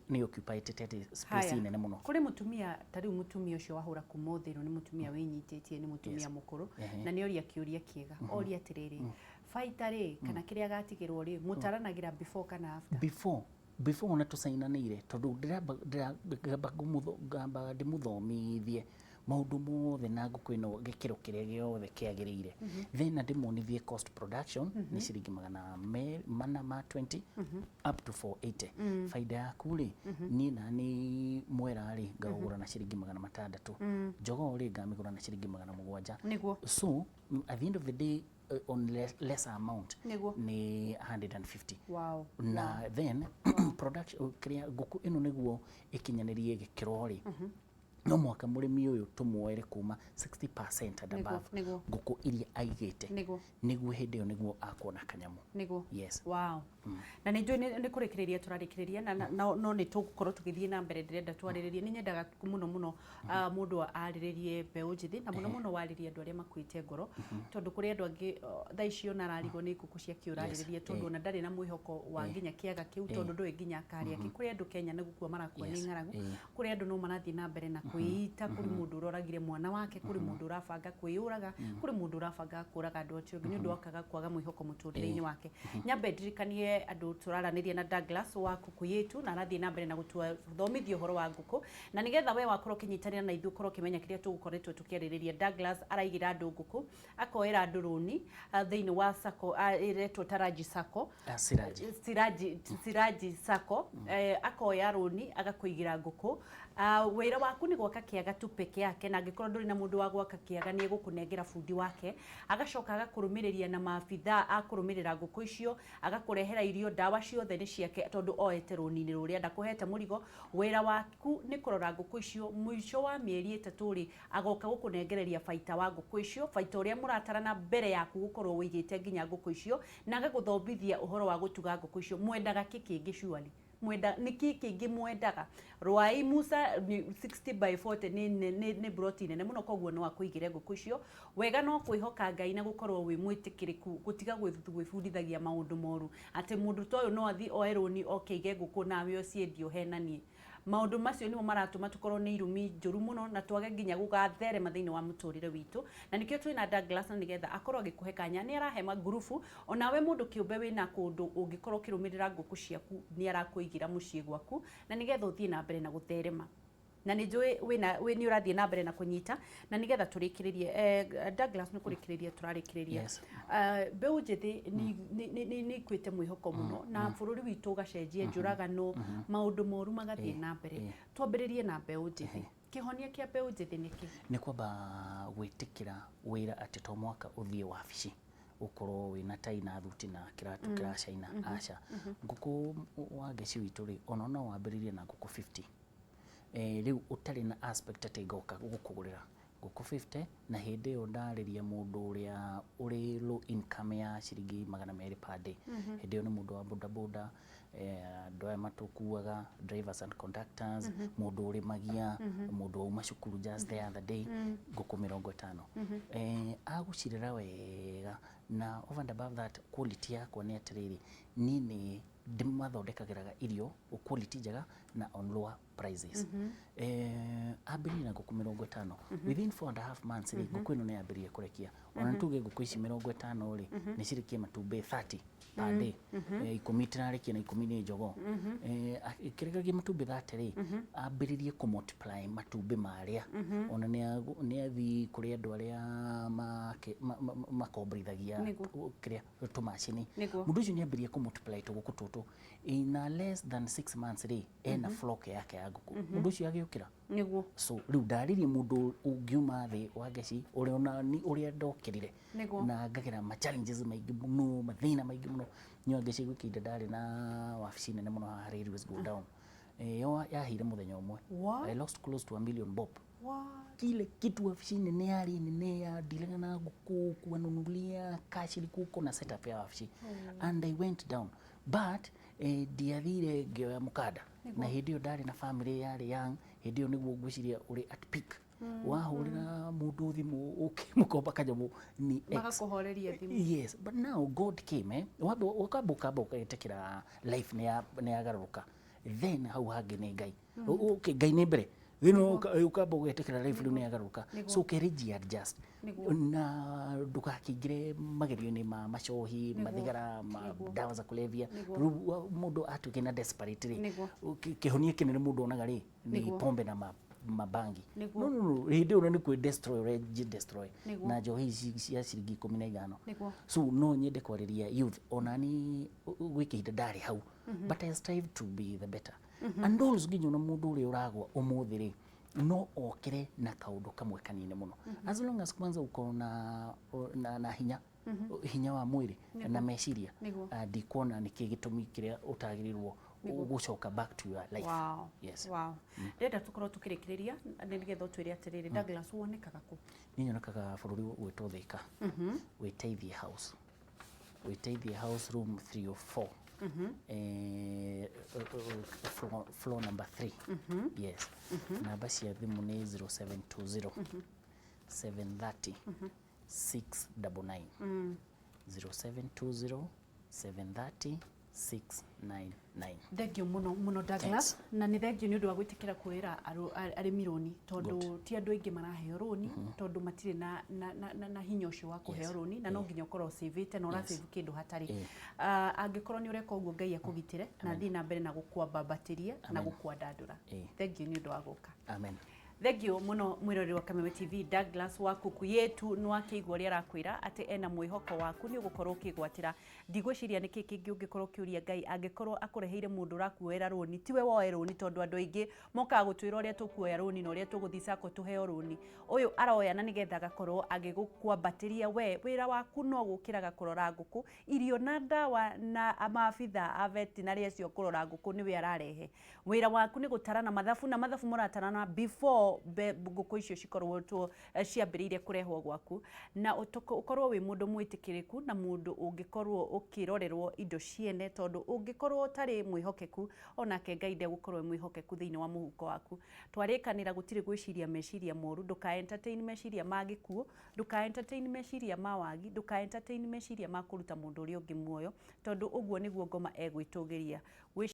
ni occupied ati space nene muno kuri mutumia tari mutumia ucio wahura kumothiru ni mutumia winyitĩtie ni mutumia mukuru na ni oria kiuria kiega oria atiriri faita ri kana kiria gatigirwo ri mutaranagira before kana after before ona tusainanire tondu ndĩramba ndimuthomithie maundu mothe na nguku ino gikiro kiria giothe kiagirire then ndimonithie cost production ni ciringi magana ma 20 up to 480 faida yaku ri ni na ni mwera ri ngagura na ciringi magana 600 jogo ri ngamigura na ciringi magana 7 so at the end of the day on lesser amount ni 150 wow na then production kiria nguku ino niguo ikinyanirie gikiro ri no mwaka murimi uyu tumuoere kuma 60% and above nguku iria aigite niguo hindi yo niguo akona kanyamu yes wow na ni kurikiriria turarikiriria no ni tugukorwo tugithie na mbere ndirenda twariririe ni nyendaga muno mundu ariririe mbeu njithi na muno waririe andu aria makuite ngoro tondu kuri andu angi thaicio na rarigo ni nguku cia kiurariririe tondu na ndari na mwihoko wa nginya kiaga kiu tondu ndui nginya akaria kuri andu Kenya ni gukua marakua ni ngaragu kuri andu no marathie na mbere na kuita kuri mundu uroragire mwana wake kuri mundu urabanga kuyuraga kuri mundu urabanga kuraga andu acio ngi ndu wakaga kwaga mwihoko muturire-ini wake nyambe ndirikanie andu turaraniria na Douglas wa Kuku Yetu na arathie na mbere na guthomithia uhoro wa nguku na nigetha we wakorwo kinyitanira na ithu korwo kimenya kiria tugukoretwo tukiaririria Douglas araigira andu nguku akoera andu runi thiini wa sako iretwo Taraji Sako Siraji Sako akoya runi agakuigira nguku wira waku ni gwaka kiaga tu peke yake na angikorwo nduri na mundu wa gwaka kiaga ni gukunengera fundi wake agacoka agakurumiriria na maabitha akurumirira nguku icio agakurehera irio dawa ciothe ni ciake tondu oete runi-ini ruria ndakuhete murigo wira waku ni kurora nguku icio mwisho wa mieri 3 ri agoka gukunengereria faita wa nguku icio faita uria muratarana mbere yaku gukorwo wigite nginya nguku icio na agaguthomithia uhoro wa gutuga nguku icio mwendaga kikingi shuali mwenda niki kingi mwendaga RUAI MUSA 60/40 ni protein ne muno koguo no akuigire nguku icio wega no kwihoka Ngai na gukorwo wi mwitikiriku gutiga gwibundithagia maundu moru ati mundu toyo no athi oeroni okeige nguku nawe ociendio henanie maundu macio nimo maratuma tukorwo ni irumi njuru muno na twage nginya gugathere mathiini wa muturire witu na nikio twina Douglas na nigetha akorwo agikuhe kanya ni arahema grupu onawe mundu kiumbe wina kundu ungikorwo kirumirira nguku ciaku ni arakuigira mucii gwaku na nigetha uthie na mbere na gutherema na ni njui we ni urathie na mbere na kunyita na nigetha turikiririe Douglas ni kurikiriria turarikiriria mbeu njithi ni kwite mwihoko muno na bururi witu ugacenjie njuragano maundu moru magathie na mbere twambiririe na mbeu njithi kihonia kia mbeu njithi niki ni kwamba gwitikira wira ati to mwaka uthie wabici ukorwo wina tai na thuti na kiratu kiracaina aca nguku wa geci witu ri ona no wambiririe na nguku 50 riu utari na aspect ati goka gukugurira nguku 50 na hindi yo ndariria mundu uria uri low income ya ciringi 200 per day hindi yo ni mundu wa boda ndoe matukuaga drivers and conductors mundu uri magia mundu uma cukuru just the other day nguku 50 agucirira wega na over and above that quality yakwa nĩ atĩrĩrĩ niĩ nĩ ndĩmathondekagĩraga irio quality njega na on lower prices. Ambĩrĩirie na ngũkũ 50 within 4.5 months rĩ ngũkũ ĩno nĩ yambĩrĩirie kũrekia ona tuge ngũkũ ici 50 rĩ nĩ cirekia matumbĩ 30 per day. 10 itirarekia na 10 nĩ njogoo. Ikĩrekagia matumbĩ 30 rĩ ambĩrĩrie kũ multiply matumbĩ marĩa ona nĩ athi kũrĩ andũ arĩa makombrithagia kĩrĩa tũmacini. Mũndũ ũcio nĩ ambĩrĩrie kũ multiply tũgũkũ tũtũ in less than 6 months rĩ ena flock yake ya ngũkũ. Mũndũ ũcio agĩũkĩra so rĩu ndarĩrie mũndũ ũngiuma thĩ wa ngeci ũrĩa ona ni ũrĩa ndokĩrire na ngagera ma challenges maingĩ mũno mathĩna maingĩ mũno nyo ngeci gwĩkĩinde ndarĩ na wabici nene mũno haha Railways go down yo yahire mũthenya ũmwe. I lost close to $1 million bob. Kile kitu wabici nene yari nene ya dilaga na ngũkũ kuanunulia cash ilikuwa na setup ya wabici and I went down but ndiathire ngĩoya mũkanda na hĩndĩ ĩyo ndarĩ na family yarĩ young hĩndĩ ĩyo nĩguo ngwĩciria ũrĩ at peak wahũrĩra mũndũ thimũ ũkĩmũkomba kanyamũ ni magakuhoreria thimũ. Yes, but now God came ukamba ũgĩtĩkĩra life nĩ yagarũrũka then hau hangĩ nĩ Ngai. Okay, Ngai nĩ mbere ukamba ũgĩtĩkĩra life rĩu nĩ yagarũrũka so keriji adjust na ndũgakĩingĩre magerio-inĩ ma macohi mathigara dawa za kulevya. Mũndũ atuĩke na desperate rĩ kĩhonia kĩnene mũndũ onaga rĩ nĩ pombe na mabangi. No hĩndĩ ĩyo nĩ kwĩ destroy destroy na njohi cia ciringi 15. So no nyende kwarĩria youth onani gwĩkĩinde ndarĩ hau but I strive to be the better and also nginya na mũndũ ũrĩa ũragwa ũmũthĩ rĩ no okĩre na kaũndũ kamwe kanini mũno as long as kwanza uko na hinya wa mwĩrĩ na meciria ndikuona nĩkĩ gĩtũmi kĩrĩa ũtagĩrĩirwo gũcoka back to your life. Wow. Yes. Wow. Ndenda tukorwo tukĩrĩkĩrĩria nĩgetha ũtwĩre atĩrĩrĩ Douglas wonekaga kũ? Niĩ nyonekaga bũrũri wĩtwo Thika Wĩteithie House. Wĩteithie House room 304 floor number 3. Yes. Namba cia thimũ nĩ 0720 730 699 0720 730 699. Thengio muno Douglas na nĩ thengio nĩ ũndũ wa gwĩtĩkĩra kwĩra arĩmi rũni tondũ ti andũ aingĩ maraheo rũni tondũ matirĩ na hinya ũcio wa kũheo rũni na no nginya ũkorwo savete na ũrasave kĩndũ hatarĩ. Angĩkorwo nĩ ũreka ũguo Ngai akũgitĩre na thiĩ na mbere na gũkwambabatĩria na gũkwandandũra. Thengio nĩ ũndũ wa gũka. Amen. Thengio muno mwĩroreri wa Kameme TV. Douglas wa Kuku Yetu nĩ wakĩigua ũrĩa arakwĩra atĩ ena mwĩhoko waku nĩ ũgũkorwo ũkĩgwatĩra. Ndigwĩciria nĩ kĩĩ kĩngĩ ũngĩkorwo ũkĩũria Ngai angĩkorwo akũreheire mũndũ ũrakuoera rũni tiwe woe rũni tondũ andũ aingĩ mokaga gũtwĩra ũrĩa tũkuoya rũni na ũrĩa tũgũthiĩ sako tũheo rũni. Ũyũ aroya na nĩgetha agakorwo agĩgũkwambatĩria we wĩra waku no gũkĩraga kũrora ngũkũ irio na ndawa na maabitha a veterinary acio kũrora ngũkũ nĩwe ararehe. Wĩra waku nĩ gũtarana mathabu na mathabu mũratarana before ngũkũ icio cikorwo ciambĩrĩire kũrehwo gwaku na ũkorwo wĩ mũndũ mwĩtĩkĩrĩku na mũndũ ũngĩkorwo ũkĩrorerwo indo ciene tondũ ũngĩkorwo ũtarĩ mwĩhokeku onake Ngai ndegũkorwo mwĩhokeku thĩinĩ wa mũhuko waku. Twarĩkanĩra gũtirĩ gwĩciria meciria moru, ndũka entertain meciria ma gĩkuũ, ndũka entertain meciria ma wagi, ndũka entertain meciria ma kũruta mũndũ ũrĩa ũngĩ muoyo tondũ ũguo nĩguo ngoma egwĩtũgĩria.